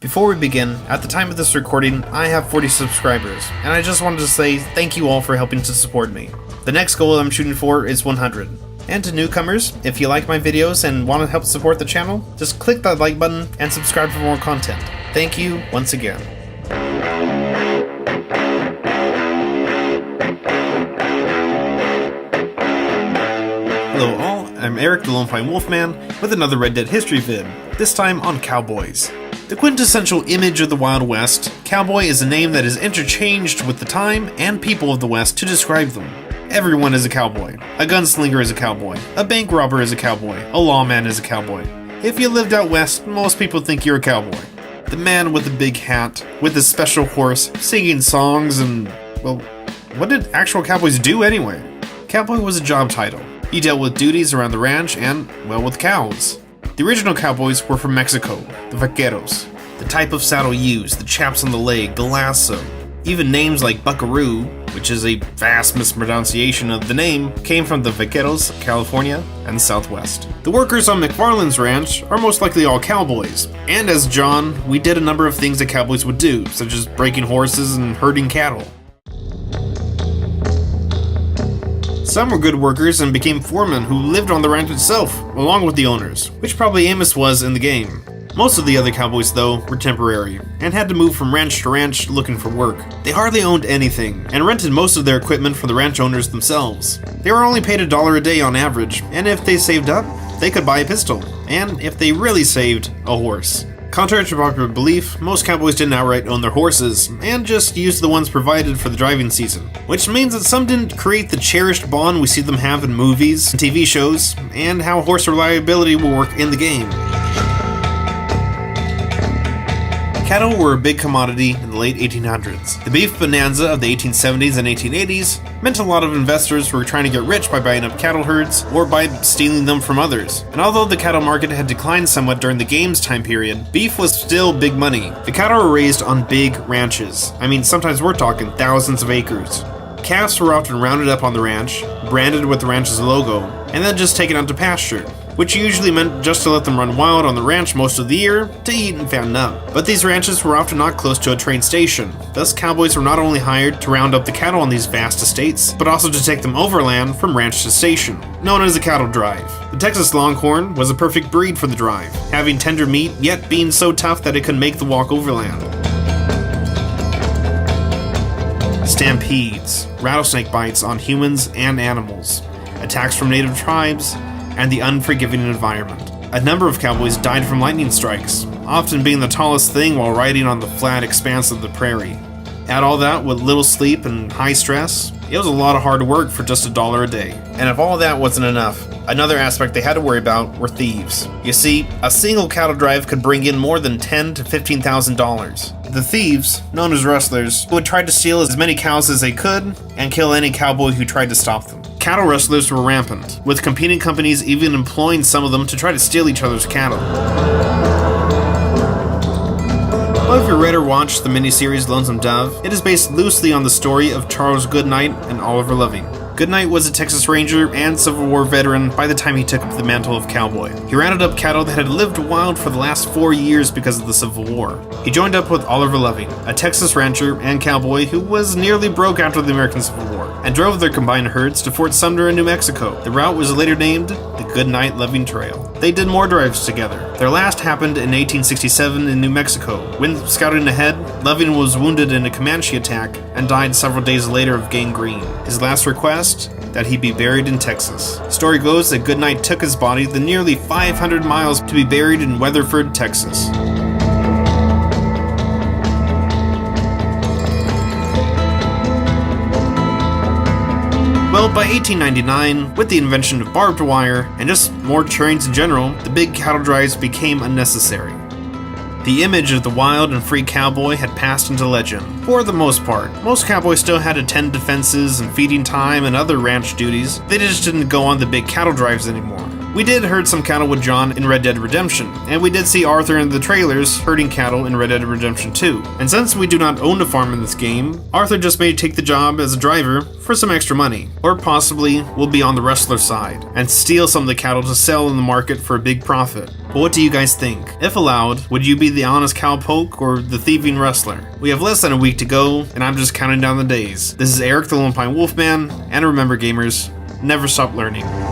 Before we begin, at the time of this recording, I have 40 subscribers, and I just wanted to say thank you all for helping to support me. The next goal I'm shooting for is 100. And to newcomers, if you like my videos and want to help support the channel, just click that like button and subscribe for more content. Thank you once again. Hello all, I'm Eric the LonePineWolfman with another Red Dead history vid, this time on Cowboys. The quintessential image of the Wild West, cowboy is a name that is interchanged with the time and people of the West to describe them. Everyone is a cowboy. A gunslinger is a cowboy. A bank robber is a cowboy. A lawman is a cowboy. If you lived out west, most people think you're a cowboy. The man with the big hat, with his special horse, singing songs and, well, what did actual cowboys do anyway? Cowboy was a job title. He dealt with duties around the ranch and, well, with cows. The original cowboys were from Mexico, the vaqueros. The type of saddle used, the chaps on the leg, the lasso. Even names like buckaroo, which is a vast mispronunciation of the name, came from the vaqueros of California and the Southwest. The workers on McFarland's ranch are most likely all cowboys. And as John, we did a number of things that cowboys would do, such as breaking horses and herding cattle. Some were good workers and became foremen who lived on the ranch itself, along with the owners, which probably Amos was in the game. Most of the other cowboys, though, were temporary, and had to move from ranch to ranch looking for work. They hardly owned anything, and rented most of their equipment from the ranch owners themselves. They were only paid $1 a day on average, and if they saved up, they could buy a pistol, and if they really saved, a horse. Contrary to popular belief, most cowboys didn't outright own their horses, and just used the ones provided for the driving season. Which means that some didn't create the cherished bond we see them have in movies and TV shows, and how horse reliability will work in the game. Cattle were a big commodity in the late 1800s. The beef bonanza of the 1870s and 1880s meant a lot of investors were trying to get rich by buying up cattle herds or by stealing them from others. And although the cattle market had declined somewhat during the game's time period, beef was still big money. The cattle were raised on big ranches. I mean, sometimes we're talking thousands of acres. Calves were often rounded up on the ranch, branded with the ranch's logo, and then just taken out to pasture, which usually meant just to let them run wild on the ranch most of the year to eat and fatten up. But these ranches were often not close to a train station, thus cowboys were not only hired to round up the cattle on these vast estates, but also to take them overland from ranch to station, known as a cattle drive. The Texas Longhorn was a perfect breed for the drive, having tender meat yet being so tough that it could make the walk overland. Stampedes, rattlesnake bites on humans and animals, attacks from native tribes, and the unforgiving environment. A number of cowboys died from lightning strikes, often being the tallest thing while riding on the flat expanse of the prairie. Add all that with little sleep and high stress, it was a lot of hard work for just $1 a day. And if all that wasn't enough, another aspect they had to worry about were thieves. You see, a single cattle drive could bring in more than $10,000 to $15,000. The thieves, known as rustlers, would try to steal as many cows as they could and kill any cowboy who tried to stop them. Cattle rustlers were rampant, with competing companies even employing some of them to try to steal each other's cattle. Well, if you read or watched the miniseries Lonesome Dove, it is based loosely on the story of Charles Goodnight and Oliver Loving. Goodnight was a Texas Ranger and Civil War veteran by the time he took up the mantle of cowboy. He rounded up cattle that had lived wild for the last 4 years because of the Civil War. He joined up with Oliver Loving, a Texas rancher and cowboy who was nearly broke after the American Civil War, and drove their combined herds to Fort Sumner in New Mexico. The route was later named the Goodnight Loving Trail. They did more drives together. Their last happened in 1867 in New Mexico. When scouting ahead, Loving was wounded in a Comanche attack and died several days later of gangrene. His last request? That he be buried in Texas. Story goes that Goodnight took his body the nearly 500 miles to be buried in Weatherford, Texas. Well, by 1899, with the invention of barbed wire and just more trains in general, the big cattle drives became unnecessary. The image of the wild and free cowboy had passed into legend, for the most part. Most cowboys still had to tend to fences and feeding time and other ranch duties, they just didn't go on the big cattle drives anymore. We did herd some cattle with John in Red Dead Redemption, and we did see Arthur in the trailers herding cattle in Red Dead Redemption 2. And since we do not own a farm in this game, Arthur just may take the job as a driver for some extra money. Or possibly will be on the wrestler side, and steal some of the cattle to sell in the market for a big profit. But what do you guys think? If allowed, would you be the honest cowpoke or the thieving wrestler? We have less than a week to go, and I'm just counting down the days. This is Eric the Lone Pine Wolfman, and remember gamers, never stop learning.